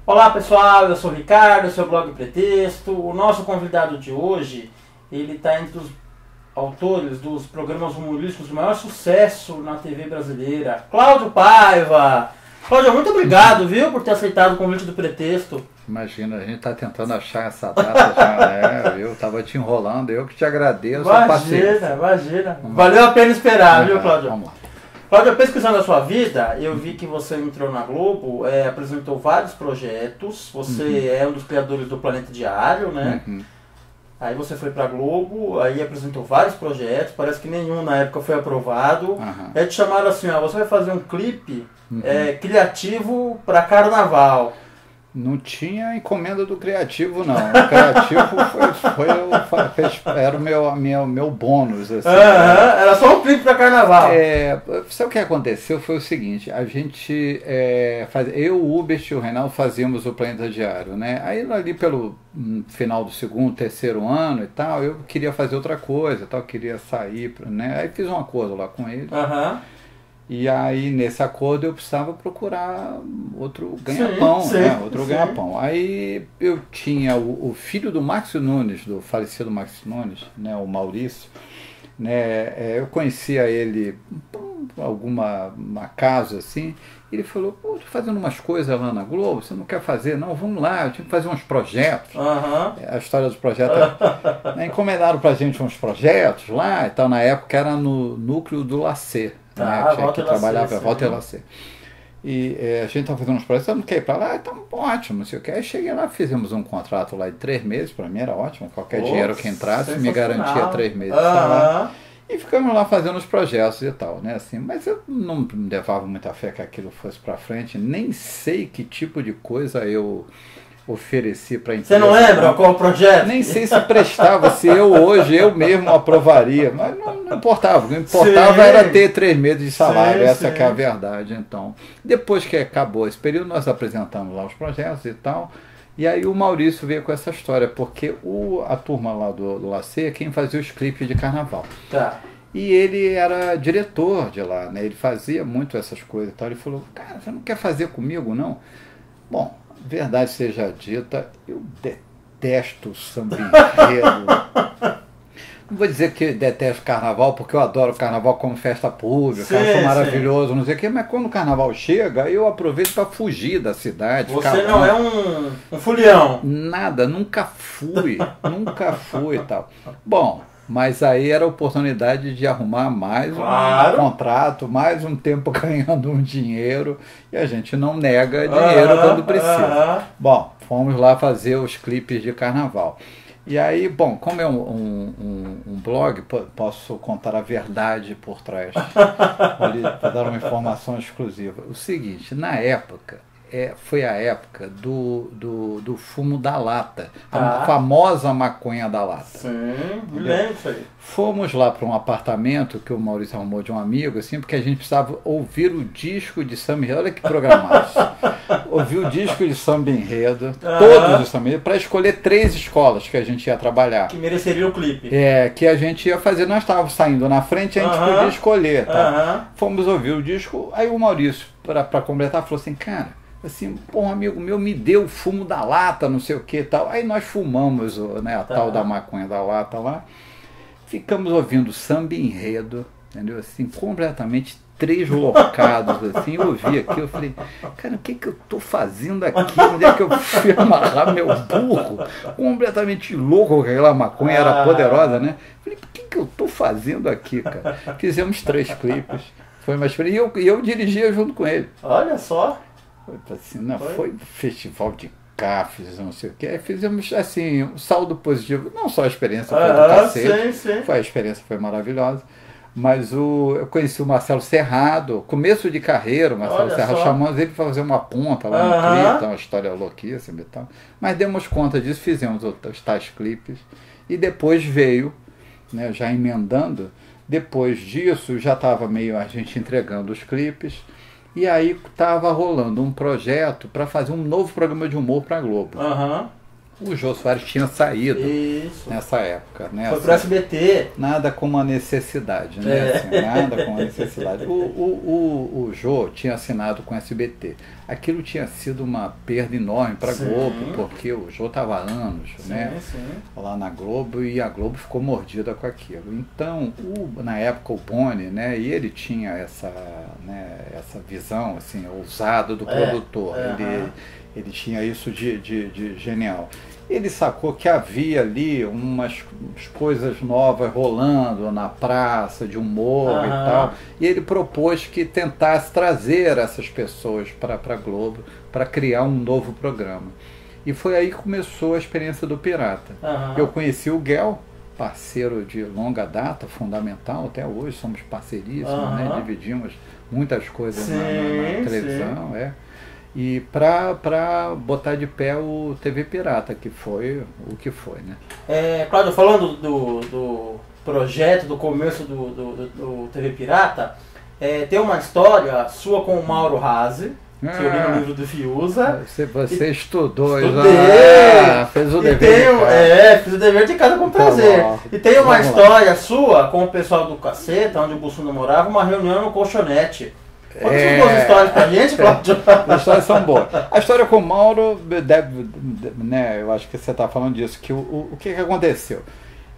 Olá pessoal, eu sou o Ricardo, seu blog Pretexto. O nosso convidado de hoje, ele está entre os autores dos programas humorísticos de maior sucesso na TV brasileira, Cláudio Paiva. Cláudio, muito obrigado, viu, por ter aceitado o convite do Pretexto. Imagina, a gente está tentando achar essa data já, né? Eu estava te enrolando, eu que te agradeço a paciência. Imagina. Valeu a pena esperar, viu, Cláudio? Vamos lá. Cláudio, pesquisando a sua vida, eu vi que você entrou na Globo, apresentou vários projetos, você é um dos criadores do Planeta Diário, né? Aí você foi pra Globo, aí apresentou vários projetos, parece que nenhum na época foi aprovado. Aí te chamaram assim, ó, você vai fazer um clipe criativo para carnaval. Não tinha encomenda do criativo, não. O criativo era o meu bônus. Assim, era só um clipe para carnaval. Sabe o que aconteceu? Foi o seguinte, a gente, eu, o Hubert e o Reinaldo fazíamos o Planeta Diário, né? Aí ali pelo final do segundo, terceiro ano e tal, eu queria fazer outra coisa, tal, queria sair, né? Aí fiz um acordo lá com eles. E aí, nesse acordo, eu precisava procurar outro ganha-pão, né? Ganha-pão. Aí eu tinha o filho do Max Nunes, do falecido Max Nunes, né? O Maurício, né? Eu conhecia ele por uma casa assim. Ele falou, pô, tô fazendo umas coisas lá na Globo, você não quer fazer? Não, vamos lá, eu tinha que fazer uns projetos. A história dos projetos, né? Encomendaram pra gente uns projetos lá e tal, na época era no núcleo do Lacê. Tinha que trabalhar para Walter Lacer. E a gente estava fazendo uns projetos, não quer ir para lá, então ótimo, não sei o que. Aí cheguei lá, fizemos um contrato lá de 3 meses, para mim era ótimo, qualquer dinheiro que entrasse me garantia 3 meses de salário. E ficamos lá fazendo os projetos e tal, né? Assim, mas eu não levava muita fé que aquilo fosse para frente, nem sei que tipo de coisa eu ofereci para a empresa. Você não lembra qual o projeto? Nem sei se prestava, se eu mesmo aprovaria, mas não importava. O que importava era ter 3 meses de salário, essa que é a verdade. Então, depois que acabou esse período, nós apresentamos lá os projetos e tal, e aí o Maurício veio com essa história, porque a turma lá do Lacê é quem fazia os clipes de carnaval. E ele era diretor de lá, né? Ele fazia muito essas coisas e tal. Ele falou, cara, você não quer fazer comigo, não? Bom, verdade seja dita, eu detesto samba enredo. Não vou dizer que detesto carnaval, porque eu adoro carnaval como festa pública, acho maravilhoso, não sei o quê, mas quando o carnaval chega, eu aproveito para fugir da cidade. Você não é um fulião? Nada, nunca fui e tal. Bom, mas aí era a oportunidade de arrumar mais um contrato, mais um tempo ganhando um dinheiro, e a gente não nega dinheiro quando precisa. Bom, fomos lá fazer os clipes de carnaval. E aí, bom, como é um blog, posso contar a verdade por trás, para dar uma informação exclusiva. O seguinte, na época, foi a época do fumo da lata, a famosa maconha da lata. Sim, me lembro disso aí. Fomos lá para um apartamento que o Maurício arrumou de um amigo, assim, porque a gente precisava ouvir o disco de samba enredo. Olha que programaço. Ouvir o disco de samba enredo, todos os samba enredo, para escolher 3 escolas que a gente ia trabalhar. Que mereceria o clipe. Que a gente ia fazer. Nós estávamos saindo na frente, a gente podia escolher. Tá? Fomos ouvir o disco, aí o Maurício, para completar, falou assim, cara, assim, pô, um amigo meu me deu o fumo da lata, não sei o que e tal. Aí nós fumamos, né, a tal da maconha da lata lá. Ficamos ouvindo samba enredo, entendeu? Assim, completamente treslocados, assim. Eu ouvi aqui, eu falei, cara, o que eu tô fazendo aqui? Onde é que eu fui amarrar meu burro? Completamente louco, aquela maconha era poderosa, né? Falei, o que eu tô fazendo aqui, cara? Fizemos 3 clipes, foi uma experiência, e eu dirigia junto com ele. Olha só. Assim, não, foi festival de cafés, não sei o que. Aí fizemos assim, um saldo positivo. Não só a experiência foi do cacete, a experiência foi maravilhosa, mas eu conheci o Marcelo Serrado, começo de carreira, o Marcelo Serrado, chamamos ele para fazer uma ponta lá no clipe, uma história louquíssima e tal. Mas demos conta disso, fizemos os tais clipes, e depois veio, né, já emendando, depois disso já estava meio a gente entregando os clipes. E aí estava rolando um projeto para fazer um novo programa de humor para a Globo. O Jô Soares tinha saído Isso. nessa época, né? Foi pro SBT. Nada como a necessidade, né? Assim, nada como a necessidade. O Jô tinha assinado com o SBT. Aquilo tinha sido uma perda enorme para a Globo, porque o Jô estava há anos, né? Lá na Globo, e a Globo ficou mordida com aquilo. Então, na época, o Boni, né? E ele tinha essa visão assim, ousada do produtor. Ele tinha isso de genial. Ele sacou que havia ali umas coisas novas rolando na praça, de humor e tal, e ele propôs que tentasse trazer essas pessoas para a Globo, para criar um novo programa. E foi aí que começou a experiência do Pirata. Eu conheci o Guel, parceiro de longa data, fundamental, até hoje somos parceiríssimos, né? Dividimos muitas coisas na televisão, e para botar de pé o TV Pirata, que foi o que foi, né? Cláudio, falando do projeto, do começo do TV Pirata, tem uma história sua com o Mauro Razzi, que eu li no livro do Fiuza. Você estudou, fez o dever de casa. Fiz o dever de casa com prazer. E tem uma história sua com o pessoal do Caceta, onde o Bussunda morava, uma reunião no colchonete. Conta essas duas histórias pra gente, Cláudio. As histórias são boas. A história com o Mauro, né, eu acho que você está falando disso, que o que aconteceu?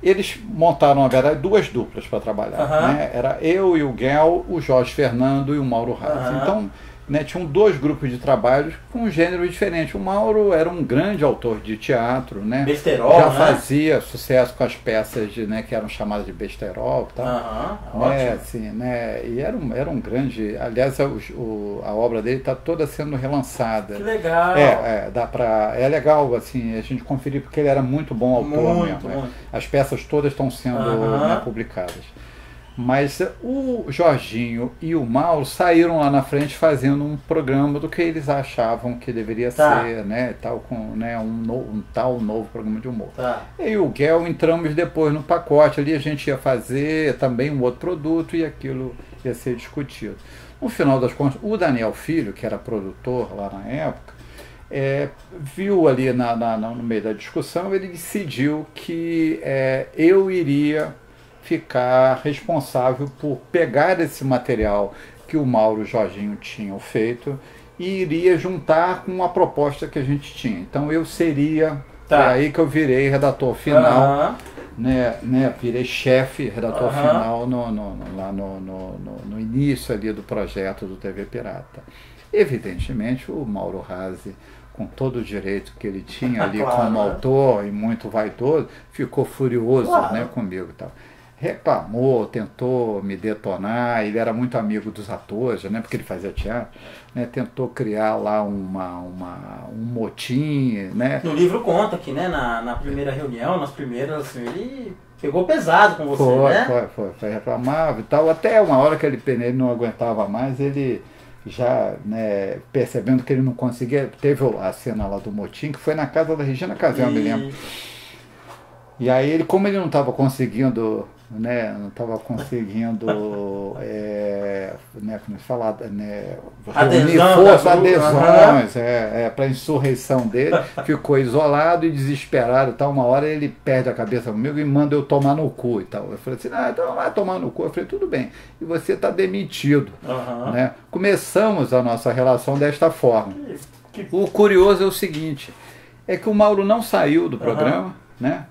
Eles montaram, na verdade, duas duplas para trabalhar. Né? Era eu e o Guel, o Jorge Fernando e o Mauro Razzi. Então, né, tinham dois grupos de trabalhos com um gênero diferente. O Mauro era um grande autor de teatro, né? Besterol, já fazia sucesso com as peças né, que eram chamadas de besterol, tá? Né, assim, né? E era um grande. Aliás, a obra dele está toda sendo relançada. Que legal! É legal assim, a gente conferir, porque ele era muito bom autor mesmo. Né? As peças todas estão sendo né, publicadas. Mas o Jorginho e o Mauro saíram lá na frente fazendo um programa do que eles achavam que deveria ser, né, tal, com, né, um tal novo programa de humor. E o Guel entramos depois no pacote, ali a gente ia fazer também um outro produto e aquilo ia ser discutido. No final das contas, o Daniel Filho, que era produtor lá na época, viu ali no meio da discussão, ele decidiu que eu iria ficar responsável por pegar esse material que o Mauro e o Jorginho tinham feito e iria juntar com a proposta que a gente tinha. Então eu seria, é aí que eu virei redator final, né, virei chefe, redator final lá no início ali do projeto do TV Pirata. Evidentemente o Mauro Razzi, com todo o direito que ele tinha ali como autor e muito vaidoso, ficou furioso né, comigo e tal. Reclamou, tentou me detonar, ele era muito amigo dos atores, né, porque ele fazia teatro, né, tentou criar lá um motim, né. No livro conta que, né, na primeira reunião, nas primeiras, assim, ele pegou pesado com você, né? Foi, reclamava e tal, até uma hora que ele não aguentava mais, ele já, né, percebendo que ele não conseguia, teve a cena lá do motim, que foi na casa da Regina Casé, eu me lembro. E aí ele, como ele não estava conseguindo, né, né, como falar, né, reunir força, adesões para a insurreição dele, ficou isolado e desesperado e tal. Uma hora ele perde a cabeça comigo e manda eu tomar no cu e tal. Eu falei assim, então vai tomar no cu. Eu falei, tudo bem, e você está demitido. Né? Começamos a nossa relação desta forma. O curioso é o seguinte, é que o Mauro não saiu do programa, né?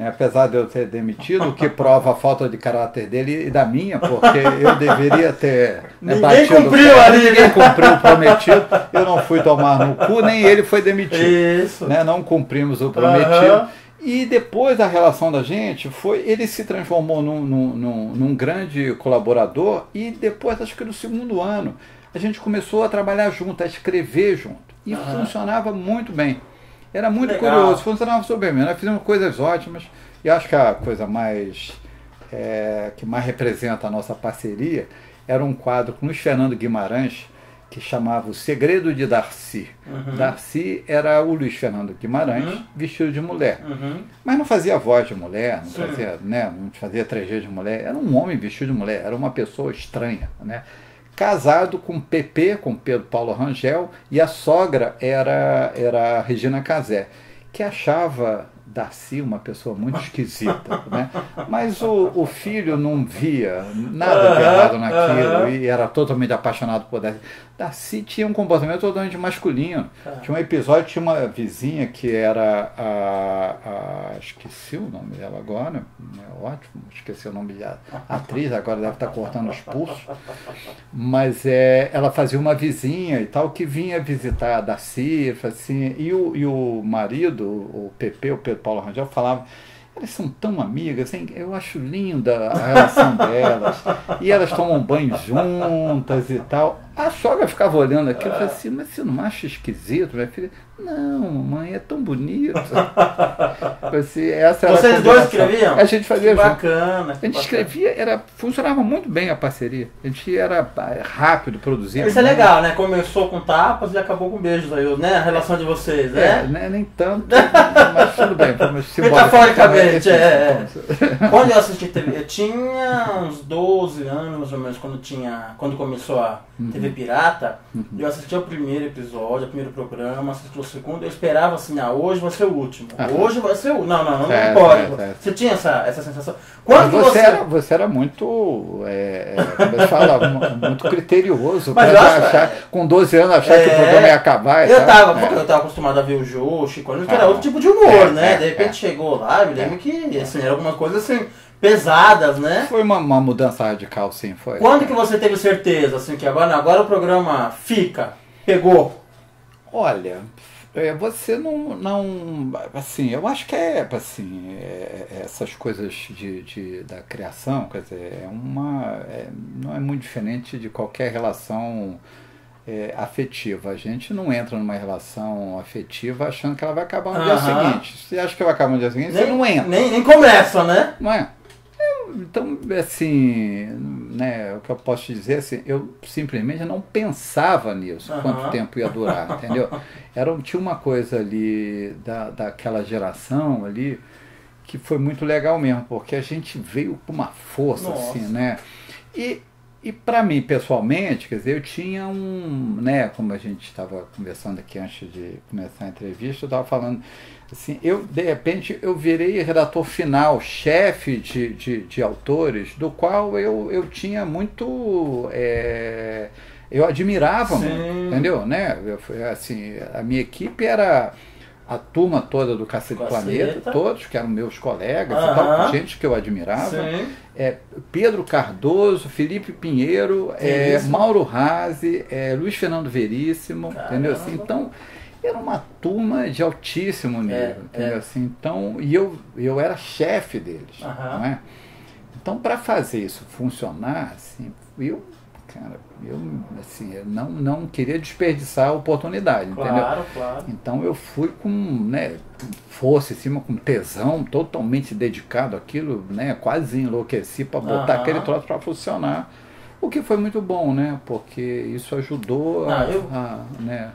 Apesar de eu ter demitido, o que prova a falta de caráter dele e da minha, porque eu deveria ter ninguém cumpriu ali, ninguém cumpriu o prometido, eu não fui tomar no cu, nem ele foi demitido. Isso. Né? Não cumprimos o prometido. E depois da relação da gente, ele se transformou num grande colaborador e depois, acho que no segundo ano, a gente começou a trabalhar junto, a escrever junto. E funcionava muito bem. Era muito curioso, funcionava super bem. Nós fizemos coisas ótimas e acho que a coisa que mais representa a nossa parceria era um quadro com Luiz Fernando Guimarães que chamava O Segredo de Darcy. Darcy era o Luiz Fernando Guimarães vestido de mulher. Mas não fazia voz de mulher, não fazia trejeito de mulher. Era um homem vestido de mulher, era uma pessoa estranha, né? Casado com PP, com Pedro Paulo Rangel, e a sogra era a Regina Casé, que achava Darcy uma pessoa muito esquisita, né? Mas o filho não via nada de errado naquilo e era totalmente apaixonado por Darcy. Darcy tinha um comportamento totalmente masculino. Tinha um episódio, tinha uma vizinha que era esqueci o nome dela agora, é ótimo, esqueci o nome da atriz, agora deve estar cortando os pulsos, mas ela fazia uma vizinha e tal, que vinha visitar a Darcy, assim, e o marido, o PP, o Pedro Paulo Rangel, falava: elas são tão amigas, hein? Eu acho linda a relação delas, e elas tomam banho juntas e tal. A sogra ficava olhando aquilo e falava assim: mas você não acha esquisito, minha filha? Não, mamãe, é tão bonito. Assim, essa era vocês dois escreviam? A gente fazia que bacana. A gente escrevia, funcionava muito bem a parceria. A gente era rápido, produzia. Isso é legal, né? Começou com tapas e acabou com beijos aí, né? A relação de vocês, né? Nem tanto, mas tudo bem. Metaforicamente, Quando eu assisti TV, eu tinha uns 12 anos, mais ou menos, quando começou a TV Pirata. Eu assisti o primeiro episódio, o primeiro programa, assisti o segundo, eu esperava assim: hoje vai ser o último. Hoje vai ser o último. Não pode. Você tinha essa sensação? Quando você era muito, como eu falava, muito criterioso para com 12 anos achar que o programa ia acabar. Eu estava acostumado a ver o Jô, o Chico, que era outro tipo de humor, né? De repente chegou lá, eu me lembro que assim, era algumas coisas assim pesadas, né? Foi uma mudança radical, sim, foi. Quando que você teve certeza, assim, que agora o programa pegou? Olha, você não assim, eu acho que essas coisas da criação, quer dizer, não é muito diferente de qualquer relação afetiva. A gente não entra numa relação afetiva achando que ela vai acabar no dia seguinte. Se acha que vai acabar no dia seguinte, você não entra. Nem começa, né? Não é? Então, assim, né, o que eu posso te dizer, assim, eu simplesmente não pensava nisso, quanto tempo ia durar, entendeu? Tinha uma coisa ali daquela geração ali que foi muito legal mesmo, porque a gente veio com uma força, assim, né? E para mim, pessoalmente, quer dizer, eu tinha né, como a gente estava conversando aqui antes de começar a entrevista, eu estava falando assim, de repente, eu virei redator final, chefe de autores, do qual eu tinha muito, eu admirava muito, entendeu? Né? Assim, a minha equipe era a turma toda do Cacete Planeta, todos que eram meus colegas, e tal, gente que eu admirava. Pedro Cardoso, Felipe Pinheiro, Mauro Razzi, Luiz Fernando Veríssimo, entendeu? Assim, então, era uma turma de altíssimo nível, entendeu? Assim, então, e eu era chefe deles, não é? Então, para fazer isso funcionar, assim, eu não queria desperdiçar a oportunidade, entendeu? Claro. Então eu fui com, né, força em cima, com tesão, totalmente dedicado àquilo, né? Quase enlouqueci para botar aquele troço para funcionar, o que foi muito bom, né? Porque isso ajudou né?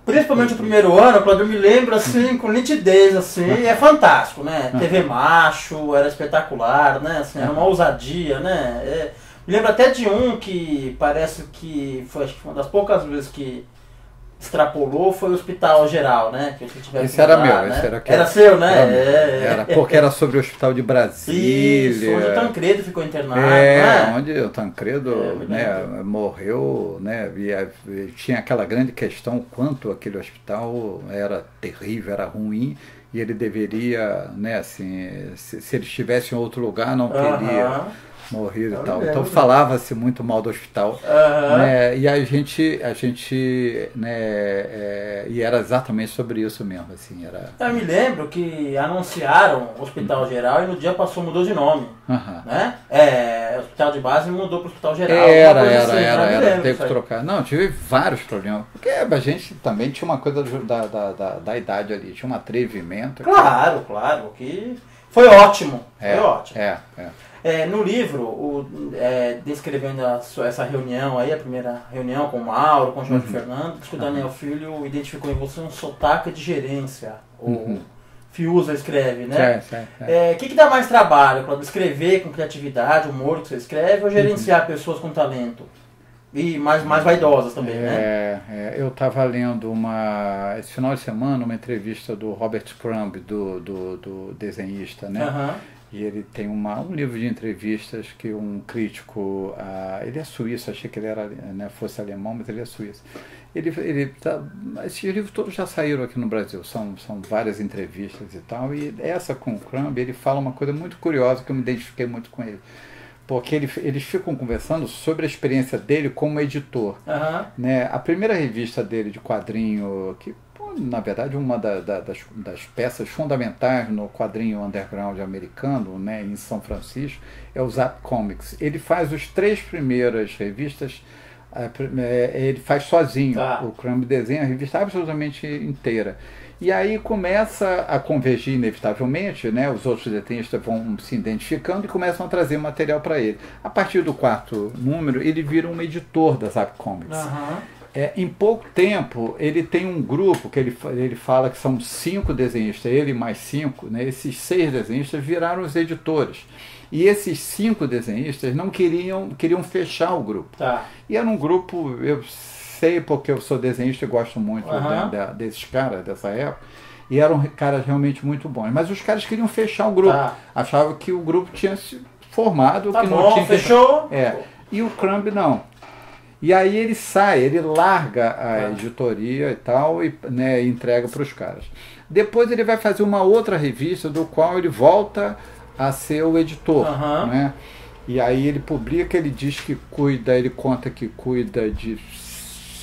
Principalmente o primeiro ano, quando eu me lembro assim, com nitidez, assim, é fantástico, né? TV Macho, era espetacular, né? Assim, era uma ousadia, né? Me lembro até de um que parece que foi uma das poucas vezes que extrapolou, foi o Hospital Geral, né? Que esse era meu, né? esse era seu, né? Era porque era sobre o Hospital de Brasília. Isso, onde o Tancredo ficou internado, né? Onde o Tancredo morreu, né? E tinha aquela grande questão quanto aquele hospital era terrível, era ruim, e ele deveria, né, assim, se ele estivesse em outro lugar, não teria morrido e tal. Então falava-se muito mal do hospital, né? E a gente né, e era exatamente sobre isso mesmo, assim, era. Eu me lembro que anunciaram o Hospital Geral e no dia mudou de nome, né? O Hospital de Base mudou para o Hospital Geral. Teve que trocar. Não, tive vários problemas, porque a gente também tinha uma coisa da idade ali, tinha um atrevimento. Claro, que foi ótimo. Foi ótimo. No livro, descrevendo essa reunião aí, a primeira reunião com o Mauro, com o Jorge Fernando, diz que o Daniel Filho identificou em você um sotaque de gerência. O Fiuza escreve, né? O que dá mais trabalho, Cláudio? Escrever com criatividade, humor que você escreve, ou gerenciar pessoas com talento? E mais vaidosas também, né? Eu estava lendo esse final de semana uma entrevista do Robert Crumb, do desenhista, né? Aham. E ele tem um livro de entrevistas que um crítico, ele é suíço, achei que ele era, né, fosse alemão, mas ele é suíço. Esses livros todos já saíram aqui no Brasil, são várias entrevistas e tal, e essa com o Crumb, ele fala uma coisa muito curiosa que eu me identifiquei muito com ele. Porque eles ficam conversando sobre a experiência dele como editor. Uhum. Né? A primeira revista dele de quadrinho, que na verdade uma das peças fundamentais no quadrinho underground americano, né, em São Francisco, é o Zap Comics. Ele faz as 3 primeiras revistas, ele faz sozinho. Tá. O Crumb desenha a revista absolutamente inteira. E aí começa a convergir inevitavelmente, né? Os outros desenhistas vão se identificando e começam a trazer material para ele. A partir do 4º número, ele vira um editor da Zap Comics. Uhum. Em pouco tempo, ele tem um grupo que ele fala que são 5 desenhistas, ele mais 5, né? Esses 6 desenhistas viraram os editores. E esses 5 desenhistas não queriam fechar o grupo. Tá. E era um grupo, eu sei porque eu sou desenhista e gosto muito desses caras dessa época, e eram caras realmente muito bons. Mas os caras queriam fechar o grupo. Tá. Achavam que o grupo tinha se formado, Tá que bom, não tinha fechou. E o Crumb não. E aí ele sai, ele larga a editoria e tal, e, né, entrega para os caras. Depois ele vai fazer uma outra revista, do qual ele volta a ser o editor. Né? E aí ele publica, ele diz que ele conta que cuida de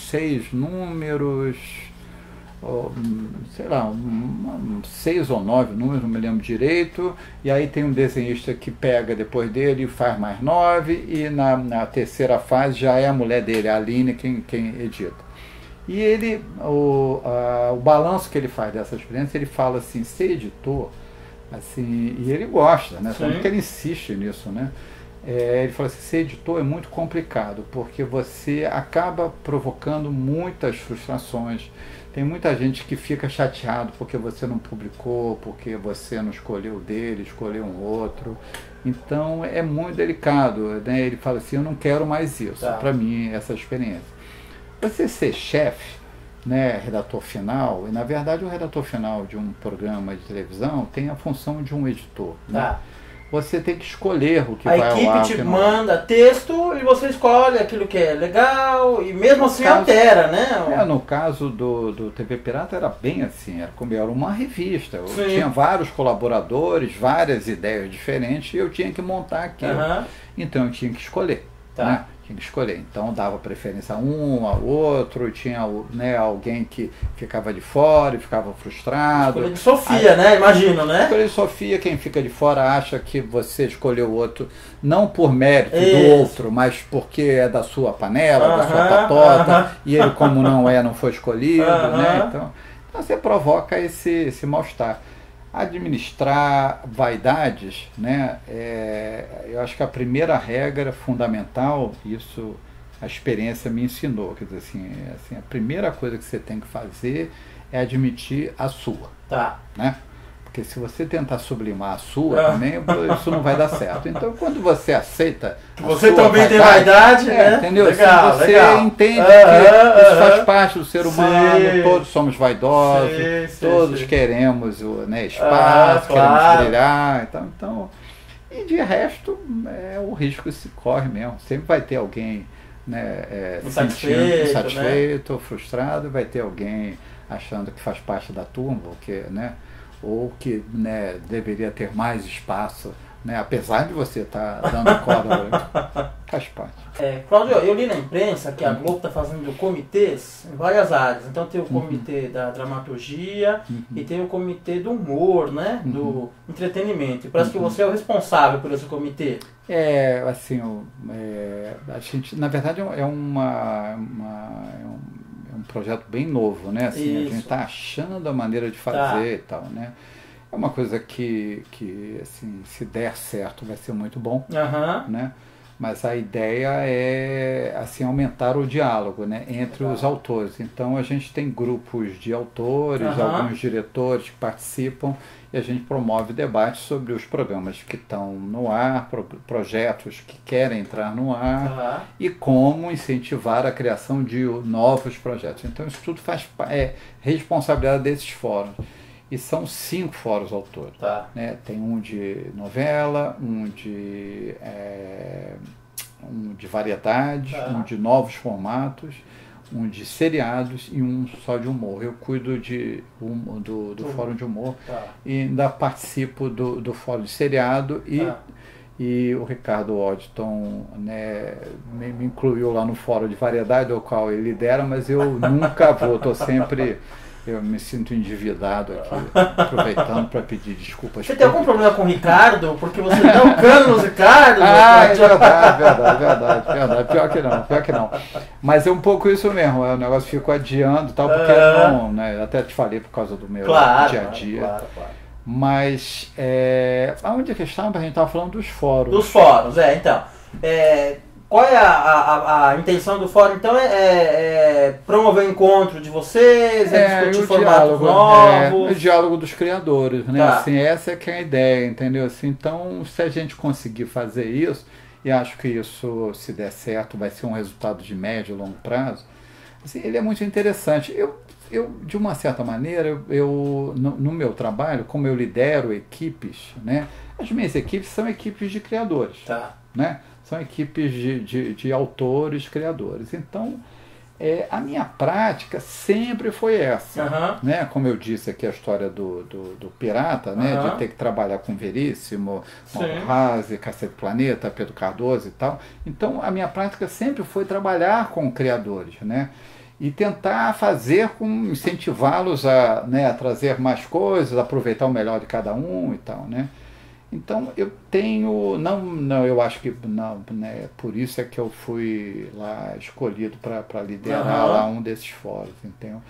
6 números, sei lá, 6 ou 9 números, não me lembro direito, e aí tem um desenhista que pega depois dele e faz mais 9, e na terceira fase já é a mulher dele, a Aline, quem edita. E ele, o balanço que ele faz dessa experiência, ele fala assim, ser editor, assim, e ele gosta, né? Tanto que ele insiste nisso, né? Ele fala assim, ser editor é muito complicado, porque você acaba provocando muitas frustrações. Tem muita gente que fica chateado porque você não publicou, porque você não escolheu dele, escolheu um outro. Então é muito delicado, né? Ele fala assim, eu não quero mais isso, para mim, essa experiência. Você ser chefe, né, redator final, e na verdade o redator final de um programa de televisão tem a função de um editor. Né? Você tem que escolher o que vai ao ar. A equipe te manda texto e você escolhe aquilo que é legal e mesmo assim altera, né? No caso do TV Pirata era bem assim, era uma revista. Eu tinha vários colaboradores, várias ideias diferentes e eu tinha que montar aquilo. Então eu tinha que escolher. Né? Tinha que escolher. Então dava preferência a um, ao outro, tinha, né, alguém que ficava de fora e ficava frustrado. Escolha de Sofia, né? Imagino, né? Escolha de Sofia, quem fica de fora acha que você escolheu o outro não por mérito do outro, mas porque é da sua panela, da sua patota, e ele como não foi escolhido, né? Então você provoca esse mal-estar. Administrar vaidades, né, eu acho que a primeira regra fundamental, isso a experiência me ensinou, quer dizer assim, a primeira coisa que você tem que fazer é admitir a sua. Né? Porque se você tentar sublimar a sua também, isso não vai dar certo. Então quando você aceita você também tem vaidade, né? Entendeu? Legal, se você entende que isso faz parte do ser humano, todos somos vaidosos, todos queremos espaço, queremos brilhar, então, e de resto o risco se corre mesmo. Sempre vai ter alguém, né, insatisfeito, frustrado, vai ter alguém achando que faz parte da turma, ou que né, deveria ter mais espaço, né, apesar de você estar dando corda, faz parte. Cláudio, eu li na imprensa que a Globo está fazendo comitês em várias áreas. Então tem o comitê da dramaturgia e tem o comitê do humor, né, do entretenimento. E parece que você é o responsável por esse comitê. Assim, a gente, na verdade, é um projeto bem novo, né? Assim, a gente está achando a maneira de fazer e tal, né? É uma coisa que assim, se der certo vai ser muito bom, né? mas a ideia é assim aumentar o diálogo, né, entre os autores. Então a gente tem grupos de autores, alguns diretores que participam e a gente promove debates sobre os programas que estão no ar, projetos que querem entrar no ar e como incentivar a criação de novos projetos. Então isso tudo é responsabilidade desses fóruns. E são 5 fóruns ao todo. Né? Tem um de novela, um de variedade, um de novos formatos, um de seriados e um só de humor. Eu cuido do fórum de humor e ainda participo do fórum de seriado e o Ricardo Waddington, né, me incluiu lá no fórum de variedade, ao qual ele lidera, mas eu nunca vou, estou sempre... Eu me sinto endividado aqui, aproveitando para pedir desculpas. Você tem algum problema com o Ricardo? Porque você dá o cano nos Ricardo? É verdade. Pior que não. Mas é um pouco isso mesmo, o negócio ficou adiando e tal, porque não, né, até te falei por causa do meu dia a dia. Claro. Mas, aonde é que estava? A gente estava falando dos fóruns. Dos fóruns, então. Qual é a intenção do fórum, então? É promover o encontro de vocês, discutir formatos novos? O diálogo dos criadores, né? Assim, essa é que é a ideia, entendeu? Assim, então, se a gente conseguir fazer isso, e acho que isso, se der certo, vai ser um resultado de médio e longo prazo, assim, ele é muito interessante. Eu de uma certa maneira, no meu trabalho, como eu lidero equipes, né? As minhas equipes são equipes de criadores, né? São equipes de autores, criadores. Então, a minha prática sempre foi essa. Né? Como eu disse aqui, a história do pirata, né? De ter que trabalhar com Veríssimo, Malvase, Cacete Planeta, Pedro Cardoso e tal. Então, a minha prática sempre foi trabalhar com criadores, né? E tentar incentivá-los a trazer mais coisas, aproveitar o melhor de cada um e tal, né? Então eu tenho, eu acho que né, por isso é que eu fui lá escolhido para liderar lá um desses fóruns, entendeu?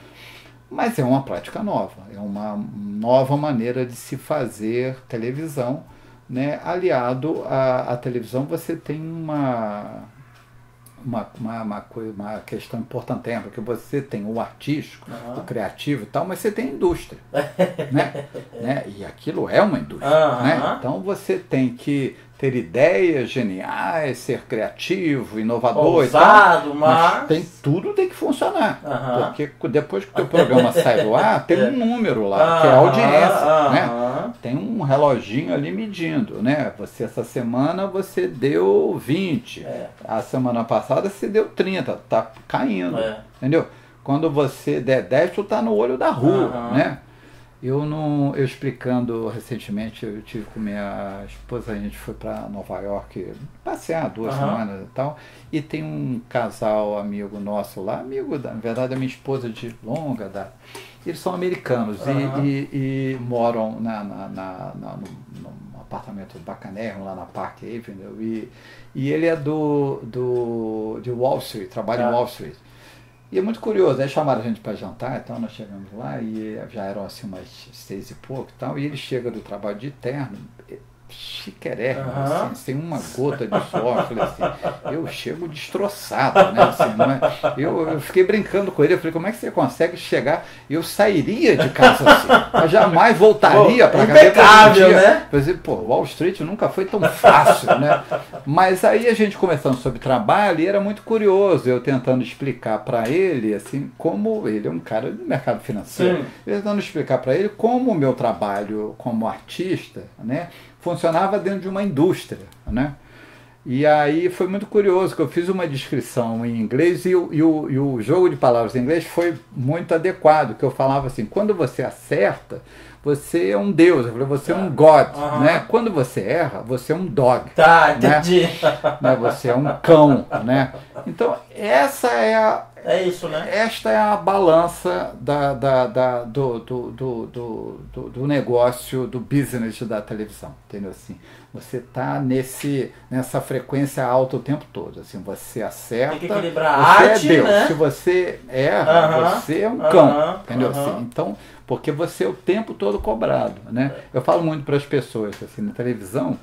Mas é uma prática nova, é uma nova maneira de se fazer televisão, né? Aliado à televisão você tem uma questão importante, porque você tem o artístico, o criativo e tal, mas você tem a indústria. né? E aquilo é uma indústria. Né? Então você tem que ter ideias geniais, ser criativo, inovador, ousado, e tal, mas tudo tem que funcionar. Porque depois que o teu programa sai do ar, tem um número lá, que é a audiência. Né? Tem um reloginho ali medindo. Né? Essa semana você deu 20. A semana passada você deu 30. Tá caindo. Entendeu? Quando você der 10, tu tá no olho da rua. Né? Eu explicando recentemente, eu tive com minha esposa, a gente foi para Nova York passear 2 semanas e tal, e tem um casal amigo nosso lá, na verdade a minha esposa de longa data, eles são americanos e moram num apartamento bacanérrimo lá na Park Avenue, e ele é de Wall Street, trabalha em Wall Street. E é muito curioso, aí chamaram a gente para jantar, então nós chegamos lá e já eram assim umas 6 e pouco e tal, e ele chega do trabalho de terno, chiquérrimo, assim, sem uma gota de suor. Eu falei assim, eu chego destroçado, né? Assim, não é? Eu fiquei brincando com ele, eu falei, como é que você consegue chegar? Eu sairia de casa assim, mas jamais voltaria para casa. Impecável, né? Eu falei, Wall Street nunca foi tão fácil, né? Mas aí a gente conversando sobre trabalho, e era muito curioso, eu tentando explicar para ele, assim, como ele é um cara do mercado financeiro, eu tentando explicar para ele como o meu trabalho como artista, né, funcionava dentro de uma indústria, né? E aí foi muito curioso que eu fiz uma descrição em inglês e o jogo de palavras em inglês foi muito adequado, que eu falava assim, quando você acerta, você é um deus, eu falei, você é um god, né? Quando você erra, você é um dog. Tá, entendi. Né? Você é um cão, né? Então, essa é isso, né? Esta é a balança do negócio, do business da televisão, entendeu? Assim, você está nessa frequência alta o tempo todo, assim, você acerta, tem que equilibrar a você arte, é Deus, né? Se você erra, você é um cão, entendeu? Assim, então, porque você é o tempo todo cobrado, né? Eu falo muito para as pessoas, assim, na televisão,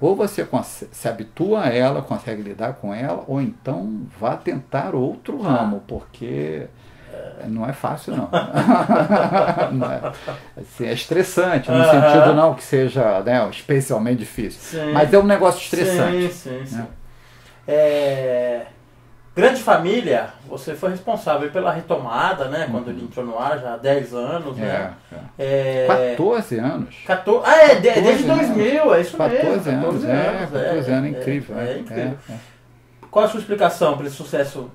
Ou você se habitua a ela, consegue lidar com ela, ou então vá tentar outro ramo, porque não é fácil, não. Não é, assim, é estressante, no sentido não que seja, né, especialmente difícil, sim, mas é um negócio estressante. Sim, sim, sim. Né? Grande Família, você foi responsável pela retomada, né? Quando ele entrou no ar, já há 10 anos, né? 14 anos. Desde 2000, é isso 14 mesmo. 14 anos, 14 anos, é incrível. É incrível. Qual a sua explicação para esse sucesso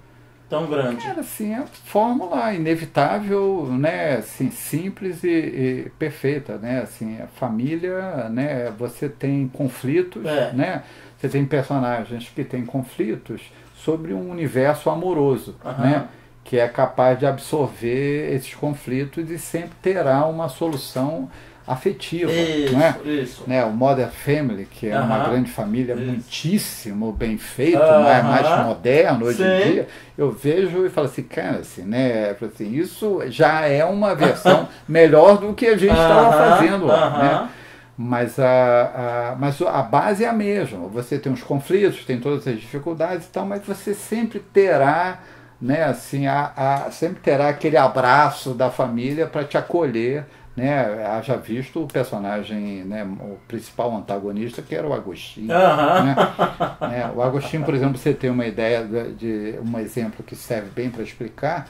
tão grande? Cara, assim, é fórmula inevitável, né? Assim, simples e perfeita, né? Assim, a família, né? Você tem conflitos, né? Você tem personagens que têm conflitos sobre um universo amoroso, né? Que é capaz de absorver esses conflitos e sempre terá uma solução afetiva. Isso, né? Isso. Né? O Modern Family, que é uma grande família muitíssimo bem feito, mais moderno hoje em dia, eu vejo e falo assim, cara, assim, né? Assim, isso já é uma versão melhor do que a gente estava fazendo lá, né? Mas a base é a mesma. Você tem os conflitos, tem todas as dificuldades e tal, mas você sempre terá, né, assim, sempre terá aquele abraço da família para te acolher, né? Haja visto o personagem, né, o principal antagonista, que era o Agostinho. Né? O Agostinho, por exemplo, você tem uma ideia de um exemplo que serve bem para explicar,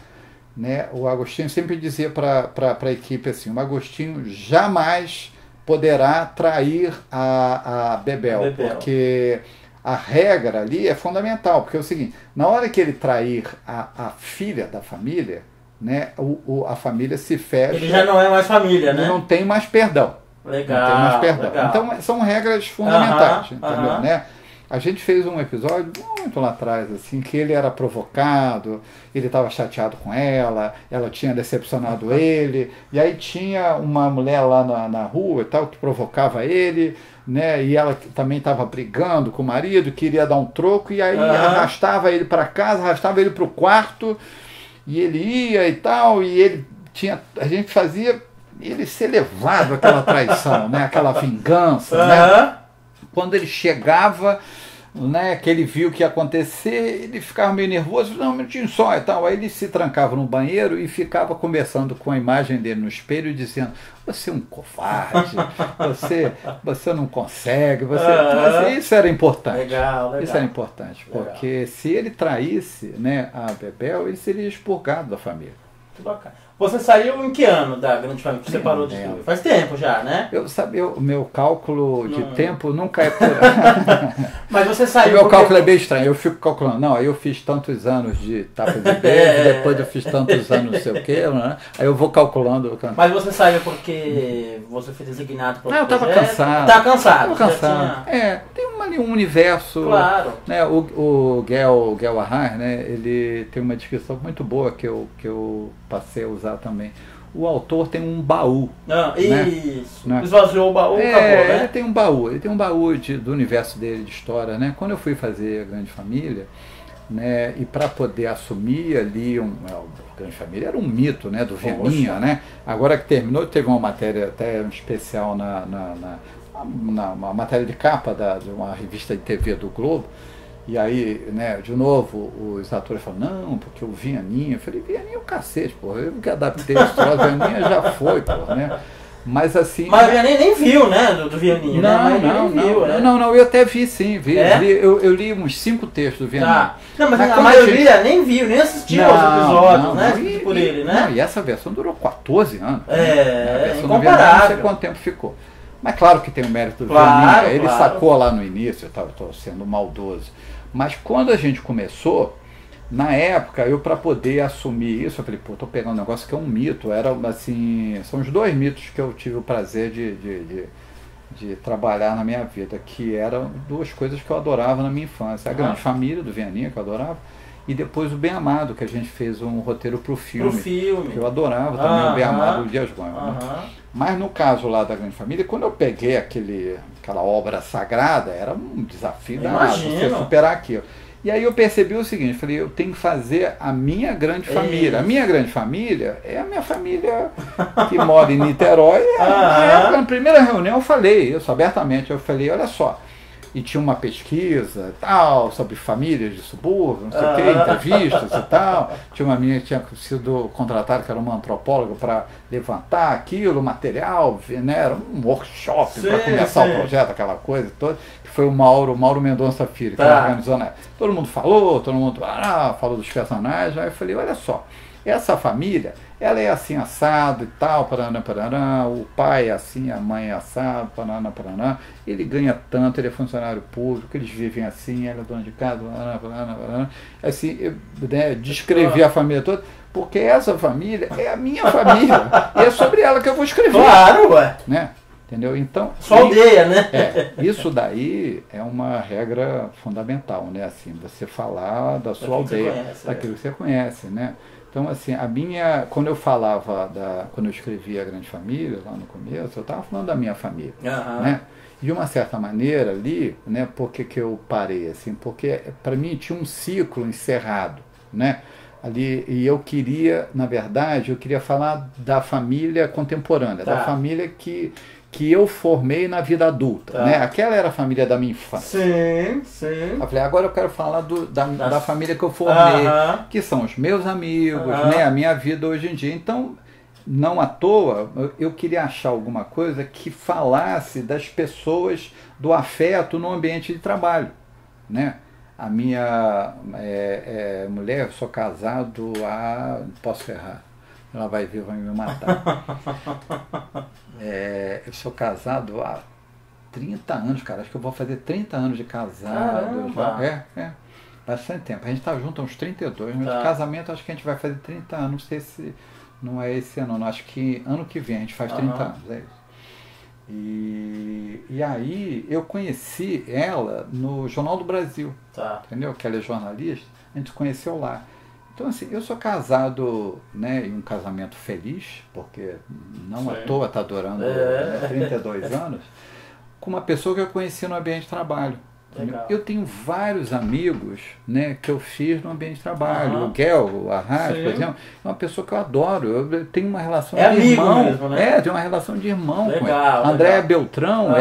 né? O Agostinho sempre dizia para a equipe assim, o Agostinho jamais poderá trair a Bebel, porque a regra ali é fundamental, porque é o seguinte, na hora que ele trair a filha da família, né, a família se fecha. Ele já não é mais família, né? Não tem mais perdão. Legal. Não tem mais perdão. Legal. Então são regras fundamentais, entendeu? Né? A gente fez um episódio muito lá atrás, assim, que ele era provocado, ele estava chateado com ela tinha decepcionado ele, e aí tinha uma mulher lá na rua e tal, que provocava ele, né, e ela também estava brigando com o marido, queria dar um troco, e aí arrastava ele para casa, arrastava ele para o quarto, e ele ia e tal, e a gente fazia ele ser levado àquela traição, né, aquela vingança, né? Quando ele chegava, né, que ele viu o que ia acontecer, ele ficava meio nervoso, não, um minutinho só e tal. Aí ele se trancava no banheiro e ficava conversando com a imagem dele no espelho, dizendo, você é um covarde, você não consegue, mas isso era importante. Legal. Isso era importante, porque se ele traísse, né, a Bebel, ele seria expurgado da família. Que bacana. Você saiu em que ano da Grande Família? Você parou de estudar? Faz tempo já, né? O meu cálculo de tempo nunca é por... Mas você saiu... O meu cálculo é bem estranho, eu fico calculando. Não, aí eu fiz tantos anos de tapa de beijo, depois eu fiz tantos anos não sei o quê, né? Aí eu vou calculando. Mas você saiu porque você foi designado para o eu estava cansado. Estava cansado. Estava cansado. Tem ali um universo... Claro. Né? O Gel Arhar, né? Ele tem uma descrição muito boa que eu passei a usar também. O autor tem um baú. Isso. Né? Esvaziou o baú, acabou, né? Ele tem um baú do universo dele, de história, né? Quando eu fui fazer a Grande Família, né? E para poder assumir ali a Grande Família era um mito, né? Do Vianinha, né? Agora que terminou, teve uma matéria até especial na matéria de capa de uma revista de TV do Globo. E aí, né, de novo, os atores falam, não, porque o Vianinha, eu falei, Vianinha é o cacete, porra, eu que adaptei a história, Vianinha já foi, porra, né? Mas assim... Mas o Vianinha nem viu, né, do Vianinha, não, eu até vi sim, eu li uns 5 textos do Vianinha. Tá. Não, mas a maioria nem viu, nem assistiu aos episódios, né, por ele, né? Não, e essa versão durou 14 anos. Incomparável. Não sei quanto tempo ficou. Mas claro que tem o mérito do Vianinha, ele sacou lá no início, eu estou sendo maldoso. Mas quando a gente começou, na época, eu para poder assumir isso, eu falei, estou pegando um negócio que é um mito, era assim, são os 2 mitos que eu tive o prazer de trabalhar na minha vida, que eram 2 coisas que eu adorava na minha infância, a Grande Família do Vianinha, que eu adorava, e depois o Bem Amado, que a gente fez um roteiro para o filme, que eu adorava também, o Bem Amado do Dias Gomes. Né? Mas no caso lá da Grande Família, quando eu peguei aquela obra sagrada, era um desafio danado você superar aquilo. E aí eu percebi o seguinte, falei, eu tenho que fazer a minha grande família. A minha grande família é a minha família que mora em Niterói. Na primeira reunião eu falei isso abertamente, eu falei, olha só, e tinha uma pesquisa tal, sobre famílias de subúrbio, não sei o quê, entrevistas e tal. Tinha uma menina que tinha sido contratada, que era uma antropóloga, para levantar aquilo, material, né? Era um workshop para começar o projeto, aquela coisa toda, que foi o Mauro Mendonça Filho, que organizou na época. Todo mundo falou, falou dos personagens, aí eu falei, olha só, essa família, ela é assim assado e tal, paraná, o pai é assim, a mãe é assado, paraná, ele ganha tanto, ele é funcionário público, eles vivem assim, ela é dona de casa, paraná. Assim, eu, né, descrevi a família toda, porque essa família é a minha família, e é sobre ela que eu vou escrever. Claro, ué. Né? Entendeu? Então, sua aldeia, né? Isso daí é uma regra fundamental, né? Assim, você falar da sua aldeia, daquilo que você conhece, né? Então, assim, quando eu falava, quando eu escrevia A Grande Família, lá no começo, eu estava falando da minha família, né? De uma certa maneira ali, né? Por que eu parei, assim? Porque para mim tinha um ciclo encerrado, né? Ali, e eu queria, na verdade, eu queria falar da família contemporânea, da família que eu formei na vida adulta, né? Aquela era a família da minha infância. Sim. Eu falei, agora eu quero falar da família que eu formei, que são os meus amigos, né? A minha vida hoje em dia. Então, não à toa, eu queria achar alguma coisa que falasse das pessoas, do afeto no ambiente de trabalho, né? A minha mulher, eu sou casado não posso errar. Ela vai ver, vai me matar. Eu sou casado há 30 anos, cara. Acho que eu vou fazer 30 anos de casado. Bastante tempo. A gente está junto há uns 32, mas de casamento acho que a gente vai fazer 30 anos. Não sei se não é esse ano, não. Acho que ano que vem a gente faz 30 anos, é isso. E aí eu conheci ela no Jornal do Brasil, entendeu? Que ela é jornalista, a gente se conheceu lá. Então, assim, eu sou casado, né, em um casamento feliz, porque não à toa está durando 32 anos, com uma pessoa que eu conheci no ambiente de trabalho. Eu tenho vários amigos, né, que eu fiz no ambiente de trabalho. O Guel, o Arras, por exemplo, é uma pessoa que eu adoro. Eu tenho uma relação de irmão. Mesmo, né? Tenho uma relação de irmão com ela. Andréa Beltrão,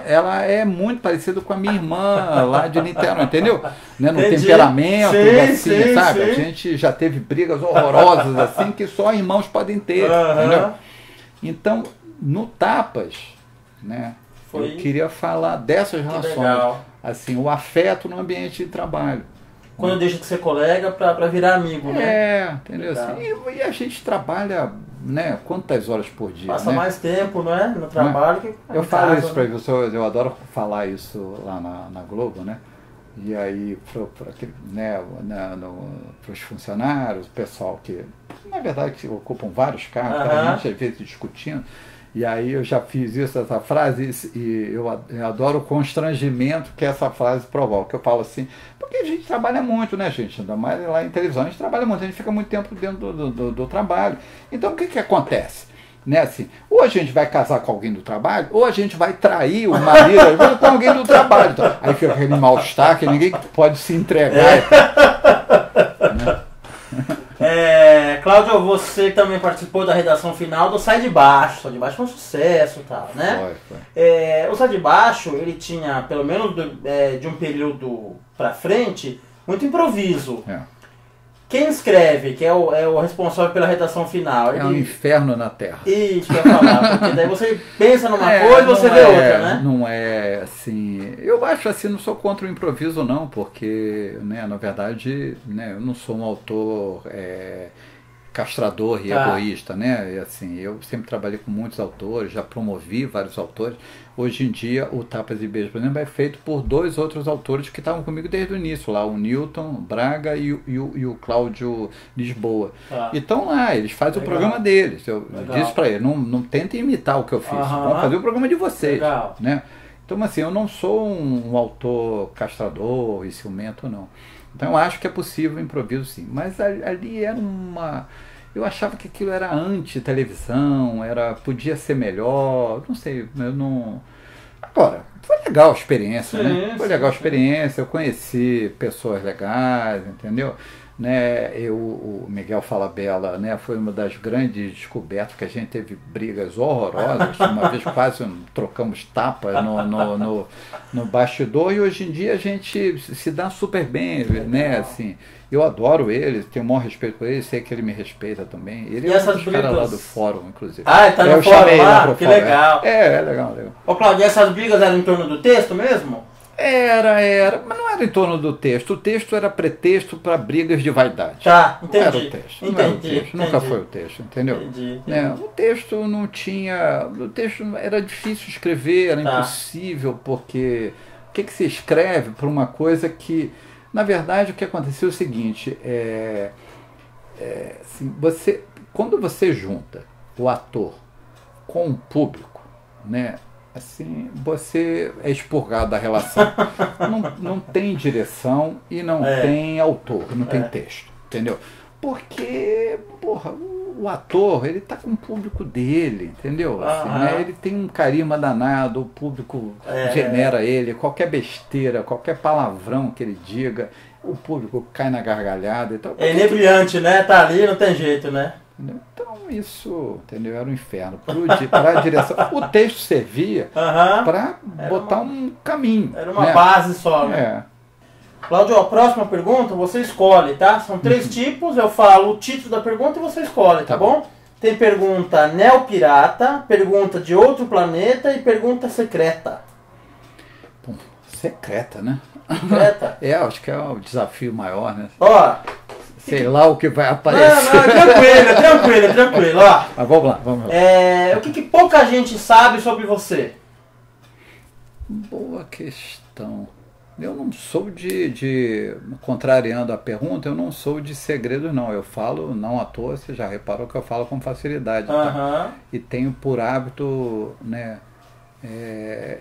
ela é muito parecida com a minha irmã lá de Niterói, entendeu? Né, no temperamento, assim, sabe? A gente já teve brigas horrorosas assim que só irmãos podem ter, entendeu? Então, no Tapas, né, eu queria falar dessas relações. Assim, o afeto no ambiente de trabalho. Quando deixa de ser colega para virar amigo, né? Entendeu? Assim, e a gente trabalha, né, quantas horas por dia? Passa mais tempo, né, no trabalho que eu falo isso para você, eu adoro falar isso lá na Globo, né? E aí, para os funcionários, o pessoal que, na verdade, que ocupam vários cargos, a gente às vezes discutindo. E aí eu já fiz essa frase e eu adoro o constrangimento que essa frase provoca. Eu falo assim, porque a gente trabalha muito, né, gente? Ainda mais lá em televisão, a gente trabalha muito, a gente fica muito tempo dentro do trabalho. Então o que acontece? Né, assim, ou a gente vai casar com alguém do trabalho, ou a gente vai trair o marido com alguém do trabalho. Então, aí fica aquele mal-estar que ninguém pode se entregar. Né? Cláudio, você também participou da redação final do Sai de Baixo. Sai de Baixo foi um sucesso e tal, né? Foi. O Sai de Baixo, ele tinha, pelo menos de um período pra frente, muito improviso. Quem escreve, que é o responsável pela redação final... É um inferno na Terra. Isso que eu ia falar, porque daí você pensa numa coisa e você vê outra, né? Não é assim... Eu acho assim, não sou contra o improviso não, porque, né, na verdade, né, eu não sou um autor castrador e egoísta, né? E, assim, eu sempre trabalhei com muitos autores, já promovi vários autores. Hoje em dia, o Tapas e Beijos, por exemplo, é feito por 2 outros autores que estavam comigo desde o início, lá, o Newton Braga e o Cláudio Lisboa. E estão lá, eles fazem o programa deles. Eu disse para eles, não tentem imitar o que eu fiz, vão fazer o programa de vocês. Né? Então, assim, eu não sou um autor castrador e ciumento, não. Então, eu acho que é possível improviso, sim. Mas ali era uma... Eu achava que aquilo era anti-televisão, podia ser melhor, não sei, eu não... Agora, foi legal a experiência, Sim, né? Foi sim, legal a sim. experiência, eu conheci pessoas legais, entendeu? Né, o Miguel Falabella, né, foi uma das grandes descobertas, que a gente teve brigas horrorosas, uma vez quase trocamos tapas no bastidor, e hoje em dia a gente se dá super bem, né, assim, eu adoro ele, tenho o maior respeito por ele, sei que ele me respeita também, ele E é um essas dos caras lá brigas? do fórum, inclusive. Ah, ele tá no Eu fórum chamei lá? pro Que fórum, legal. É legal, legal. Ô, Cláudio, e essas brigas eram em torno do texto mesmo? Era, mas não era em torno do texto. O texto era pretexto para brigas de vaidade. Tá, Não era o entendi. texto. Não era o texto. Nunca foi o texto, entendeu? Entendi. Né? O texto não tinha. O texto era difícil escrever, era impossível, porque o que se escreve para uma coisa que. Na verdade, o que aconteceu é o seguinte: assim, quando você junta o ator com o público, né? Assim, você é expurgado da relação. Não tem direção e não tem autor, não tem texto, entendeu? Porque, porra, o ator, ele tá com o público dele, entendeu? Assim, né? Ele tem um carisma danado, o público venera ele, qualquer besteira, qualquer palavrão que ele diga, o público cai na gargalhada. Então, É inebriante, né? Tá ali, não tem jeito, né? Entendeu? Então isso, entendeu? Era um inferno. Para a direção. O texto servia para botar um caminho. Era uma base só, né? É. Cláudio, a próxima pergunta você escolhe, tá? São 3 tipos, eu falo o título da pergunta e você escolhe, tá bom? Tem pergunta neopirata, pergunta de outro planeta e pergunta secreta. Bom, secreta, né? Secreta? Acho que é o desafio maior, né? Ó. Sei lá o que vai aparecer. Não, tranquilo, ó. Mas vamos lá. O que pouca gente sabe sobre você? Boa questão. Eu não sou contrariando a pergunta, eu não sou de segredos, não. Eu falo, não à toa, você já reparou que eu falo com facilidade. Tá? E tenho por hábito, né?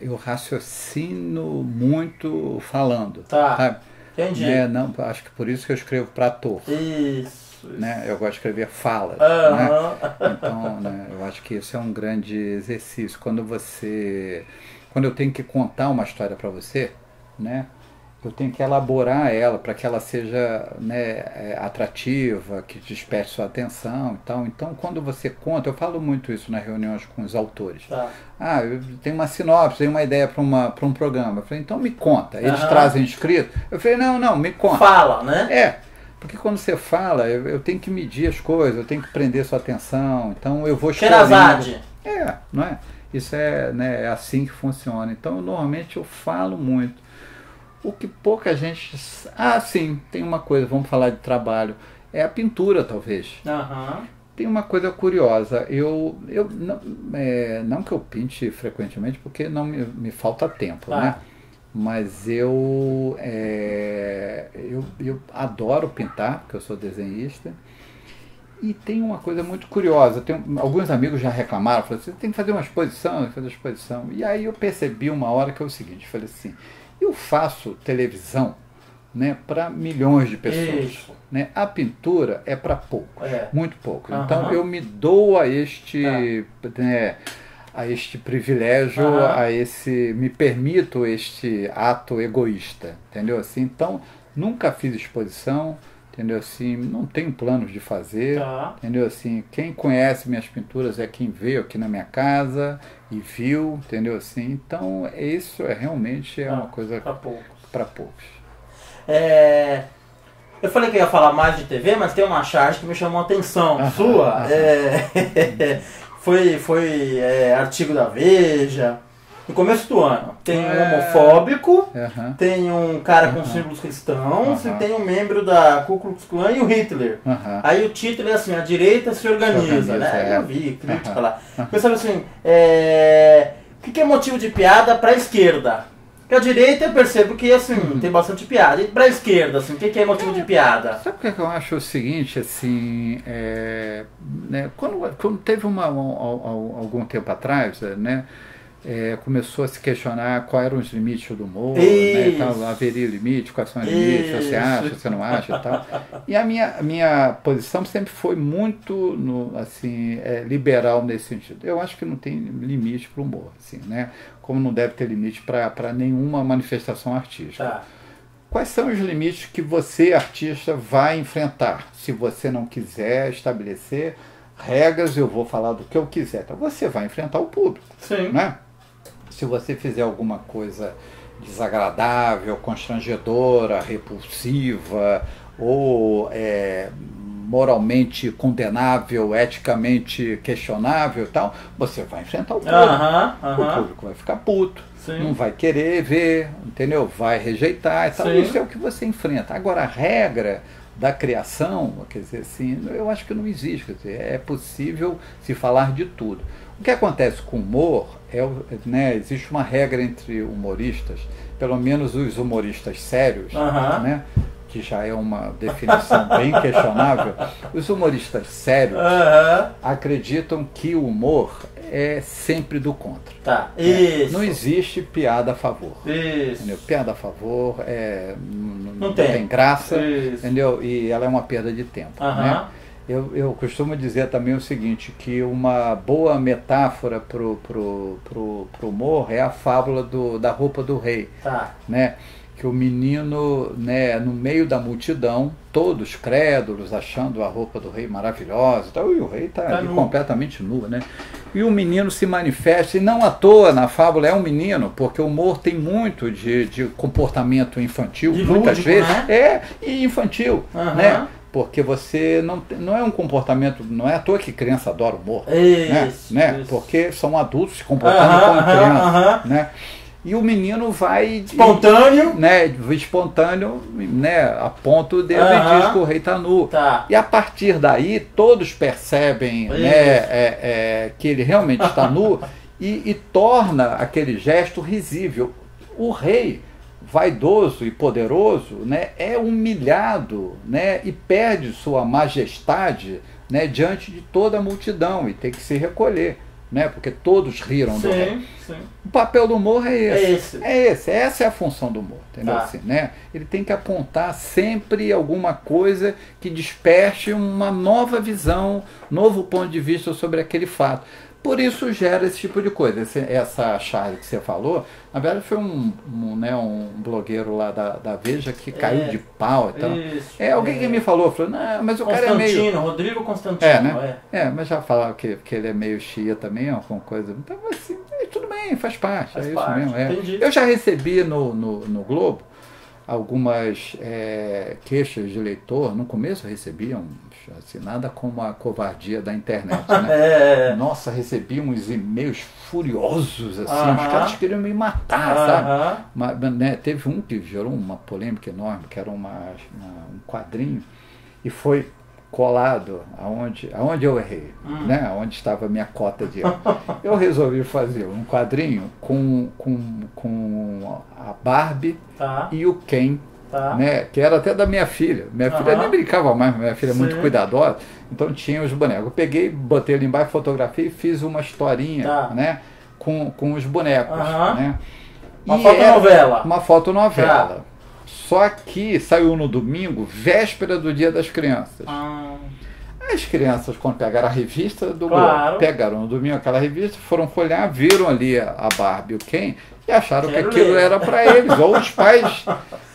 Eu raciocino muito falando. Tá. Sabe? Entendi. Não, acho que por isso que eu escrevo para ator. Isso. Né? Eu gosto de escrever falas. Né? Então, né, eu acho que isso é um grande exercício. Quando eu tenho que contar uma história para você, né, eu tenho que elaborar ela para que ela seja, né, atrativa, que desperte sua atenção e tal. Então, quando você conta, eu falo muito isso nas reuniões com os autores. Tá. Eu tenho uma sinopse, tenho uma ideia para um programa. Eu falei, então me conta. Eles trazem escrito. Eu falei, não, me conta. Fala, né? Porque quando você fala, eu tenho que medir as coisas, eu tenho que prender sua atenção. Então eu vou escolhendo. Xerazade. Não é? Isso é assim que funciona. Então, normalmente eu falo muito. O que pouca gente... sim, tem uma coisa, vamos falar de trabalho. É a pintura, talvez. Tem uma coisa curiosa. Eu não que eu pinte frequentemente, porque não me falta tempo, né? Mas eu adoro pintar, porque eu sou desenhista. E tem uma coisa muito curiosa. Alguns amigos já reclamaram, falaram assim, tem que fazer uma exposição, E aí eu percebi uma hora que é o seguinte, falei assim, eu faço televisão, né, para milhões de pessoas. Né? A pintura é para poucos, muito poucos. Então eu me dou a este privilégio, me permito este ato egoísta, entendeu? Assim, então, nunca fiz exposição, entendeu? Assim, não tenho planos de fazer, entendeu? Assim, quem conhece minhas pinturas é quem veio aqui na minha casa e viu, entendeu? Assim, então, isso realmente uma coisa para poucos. Eu falei que eu ia falar mais de TV, mas tem uma charge que me chamou a atenção sua. Foi artigo da Veja, no começo do ano. Tem um homofóbico, tem um cara com símbolos cristãos e tem um membro da Ku Klux Klan e o Hitler. Aí o título é assim, a direita se organiza, né? Eu vi, crítica lá. Pensava assim, o que é motivo de piada para a esquerda? Porque a direita eu percebo que assim, tem bastante piada. E para a esquerda, assim, o que é motivo de piada? Sabe o que eu acho o seguinte, assim, né, quando teve algum tempo atrás, né, começou a se questionar quais eram os limites do humor, né, e tal, haveria limite, quais são os limites, você acha, você não acha e tal. E a minha posição sempre foi muito assim, liberal nesse sentido. Eu acho que não tem limite para o humor, assim, né? Como não deve ter limite para nenhuma manifestação artística. Tá. Quais são os limites que você, artista, vai enfrentar? Se você não quiser estabelecer regras, eu vou falar do que eu quiser. Então, você vai enfrentar o público. Sim. Né? Se você fizer alguma coisa desagradável, constrangedora, repulsiva, ou moralmente condenável, eticamente questionável e tal, você vai enfrentar o público. O público vai ficar puto. Sim. Não vai querer ver, entendeu? Vai rejeitar e tal. Sim. Isso é o que você enfrenta. Agora, a regra da criação, quer dizer, assim, eu acho que não existe. Quer dizer, é possível se falar de tudo. O que acontece com o humor né, existe uma regra entre humoristas, pelo menos os humoristas sérios, né, que já é uma definição bem questionável. Os humoristas sérios acreditam que o humor é sempre do contra. Tá. Isso. Não existe piada a favor. Isso. Entendeu? Piada a favor não tem graça, entendeu? E ela é uma perda de tempo. Né? Eu costumo dizer também o seguinte, que uma boa metáfora pro humor é a fábula da roupa do rei. Tá. Né? Que o menino, né, no meio da multidão, todos crédulos, achando a roupa do rei maravilhosa, e o rei está ali completamente nu, né? E o menino se manifesta, e não à toa na fábula é um menino, porque o humor tem muito de comportamento infantil, de muitas vezes, né? E infantil, né? Porque você não é um comportamento, não é à toa que criança adora humor, né? Porque são adultos se comportando como criança, né? E o menino vai... Espontâneo. Espontâneo, né, a ponto dele diz que o rei está nu. Tá. E a partir daí, todos percebem, né, que ele realmente está nu e torna aquele gesto risível. O rei, vaidoso e poderoso, né, é humilhado, né, e perde sua majestade, né, diante de toda a multidão e tem que se recolher. Né? Porque todos riram do rei. Sim. O papel do humor é esse. Essa é a função do humor. Entendeu? Assim, né? Ele tem que apontar sempre alguma coisa que desperte uma nova visão, novo ponto de vista sobre aquele fato. Por isso gera esse tipo de coisa. Essa Charlie que você falou, na verdade foi um blogueiro lá da Veja que caiu de pau e tal. Alguém que me falou, não, mas o cara é meio... Rodrigo Constantino. Mas já falaram que ele é meio chia também, alguma coisa. Então, assim, tudo bem, faz parte. Faz isso parte, mesmo. Entendi. Eu já recebi no Globo algumas queixas de leitor. No começo recebiam assim, nada como a covardia da internet, né? Nossa, recebi uns e-mails furiosos, assim, os caras queriam me matar, sabe? Mas, né, teve um que gerou uma polêmica enorme, que era um quadrinho, e foi colado aonde eu errei, né? Onde estava a minha cota de erro. Eu resolvi fazer um quadrinho com a Barbie e o Ken, né? Que era até da minha filha. Minha filha nem brincava mais, minha filha é muito cuidadosa, então tinha os bonecos. Eu peguei, botei ali embaixo, fotografia e fiz uma historinha, né? Com os bonecos, né? Uma fotonovela. Uma fotonovela. Só que saiu no domingo, véspera do Dia das Crianças. As crianças, quando pegaram a revista do Globo, pegaram no domingo aquela revista, foram folhear, viram ali a Barbie e o Ken e acharam que aquilo era para eles. Ou os pais,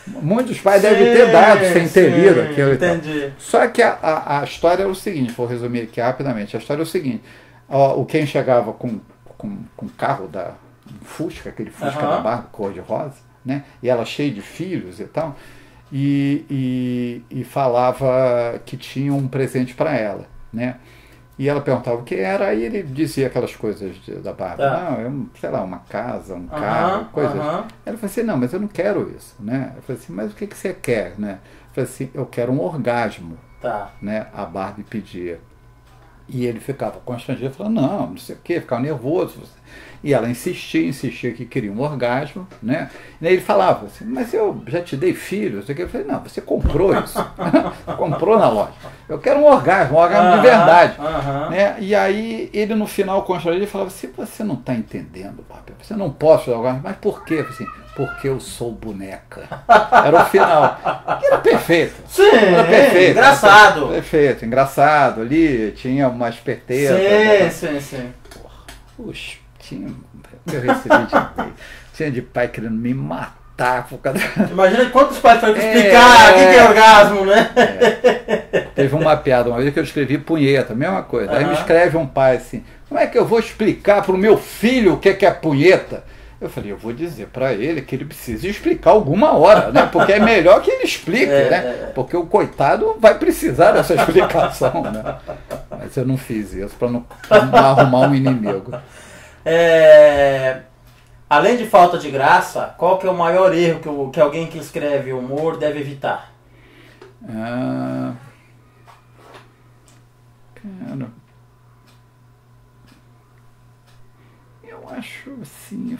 muitos pais devem ter dado sem ter lido aquilo. Entendi. Só que a história é o seguinte, vou resumir aqui rapidamente. A história é o seguinte: o Ken chegava com um carro um Fusca, aquele Fusca da Barbie cor-de-rosa, né? E ela cheia de filhos e tal. E falava que tinha um presente para ela, né? E ela perguntava o que era, aí ele dizia aquelas coisas da Barbie. Não, sei lá, uma casa, um carro, coisas. Ela falou assim, não, mas eu não quero isso, né? Eu falei assim, mas o que você quer, né? Eu falei assim, eu quero um orgasmo, né? A Barbie pedia. E ele ficava constrangido, falando, não sei o quê, ficava nervoso. E ela insistia que queria um orgasmo, né? E aí ele falava assim, mas eu já te dei filhos. Eu falei, não, você comprou isso. Comprou na loja. Eu quero um orgasmo de verdade. Né? E aí ele no final constrói, ele falava assim, você não está entendendo, papai, você não pode fazer orgasmo. Mas por quê? Assim, porque eu sou boneca. Era o final. Era perfeito. Sim, era perfeito. Engraçado. Era perfeito, engraçado. Ali tinha uma esperteza. Sim. Puxa, eu recebi tinha de pai querendo me matar por causa. Imagina quantos pais foram explicar o que é orgasmo, né? Teve uma piada uma vez que eu escrevi punheta, mesma coisa. Aí me escreve um pai assim, como é que eu vou explicar para o meu filho o que é punheta? Eu falei, eu vou dizer para ele que ele precisa explicar alguma hora, né? Porque é melhor que ele explique, né? Porque o coitado vai precisar dessa explicação, né? Mas eu não fiz isso para não arrumar um inimigo. Além de falta de graça, qual que é o maior erro que alguém que escreve humor deve evitar? Cara, eu acho assim,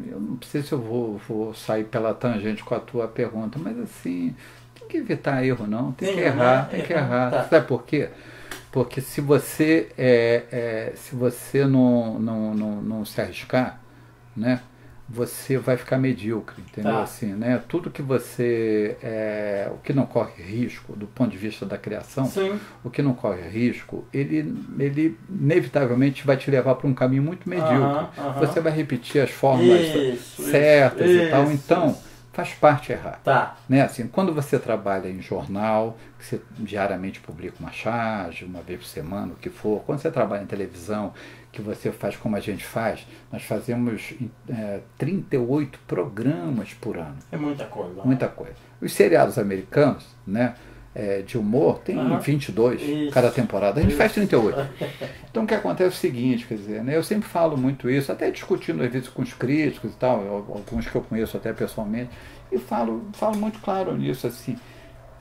eu não sei se eu vou sair pela tangente com a tua pergunta, mas assim, tem que evitar erro não, tem que errar, tem que errar. Tá. Sabe por quê? Porque se você não se arriscar, né, você vai ficar medíocre, entendeu? Tá. Assim, né? Tudo que você o que não corre risco do ponto de vista da criação, sim, o que não corre risco, ele inevitavelmente vai te levar para um caminho muito medíocre. Você vai repetir as fórmulas certas e tal, então faz parte errar. Tá. Né? Assim, quando você trabalha em jornal, que você diariamente publica uma charge, uma vez por semana, o que for, quando você trabalha em televisão, que você faz como a gente faz, nós fazemos 38 programas por ano. É muita coisa. Muita coisa. Os seriados americanos, né, de humor, tem 22 cada temporada. A gente faz 38. Então o que acontece é o seguinte, quer dizer, né, eu sempre falo muito isso, até discutindo às vezes com os críticos e tal, alguns que eu conheço até pessoalmente, e falo muito claro nisso, assim,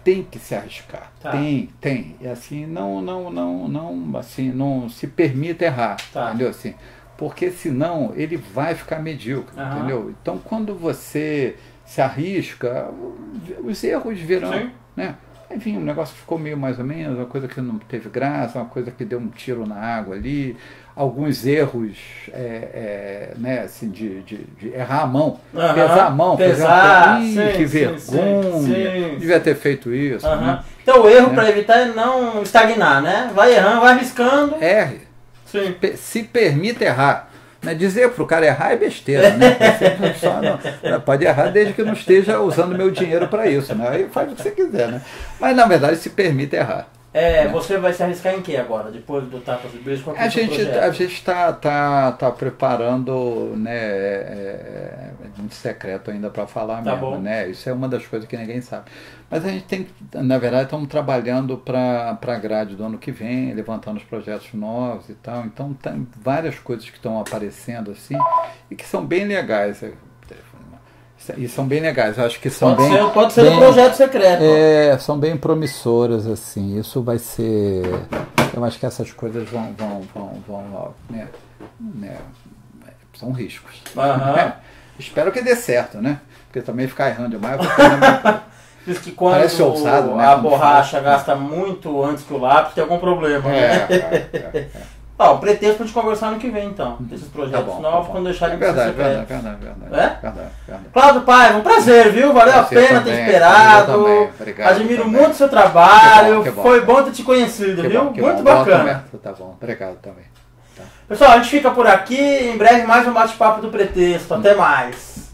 tem que se arriscar. Tá. Tem. E assim, não se permita errar. Tá. Entendeu? Assim, porque senão ele vai ficar medíocre. Entendeu? Então quando você se arrisca, os erros virão. Sim. Né? Enfim, o negócio ficou meio mais ou menos, uma coisa que não teve graça, uma coisa que deu um tiro na água ali, alguns erros né, assim, de errar a mão, pesar a mão, que vergonha, sim. Devia ter feito isso. Né? Então o erro, para evitar, é não estagnar, né? Vai errando, vai arriscando. Erre. Sim. Se permita errar. Né? Dizer para o cara errar é besteira, né? Pode errar desde que não esteja usando meu dinheiro para isso, né? Aí faz o que você quiser, né? Mas na verdade se permite errar. Né? Você vai se arriscar em que agora, depois do Tapas de Beijo? A gente está preparando, né, muito secreto ainda para falar mesmo, bom. Né? Isso é uma das coisas que ninguém sabe. Mas a gente tem, na verdade, estamos trabalhando para a grade do ano que vem, levantando os projetos novos e tal. Então tem várias coisas que estão aparecendo assim e que são bem legais. E são bem legais, eu acho que são pode ser um projeto secreto. São bem promissoras, assim. Isso vai ser. Eu acho que essas coisas vão são riscos. Espero que dê certo, né? Porque também ficar errando demais. Diz que quando parece ousado, né? A borracha gasta muito antes que o lápis, tem algum problema. O pretexto para a gente conversar no que vem, então. Desses projetos novos, quando deixarem de ser secretos. Verdade. Cláudio Paiva, um prazer, viu? Valeu a pena ter esperado. Obrigado, admiro muito o seu trabalho. Que bom. Foi bom ter te conhecido, viu? Muito bacana. Tá bom, obrigado também. Tá. Pessoal, a gente fica por aqui. Em breve mais um bate-papo do pretexto. Até mais.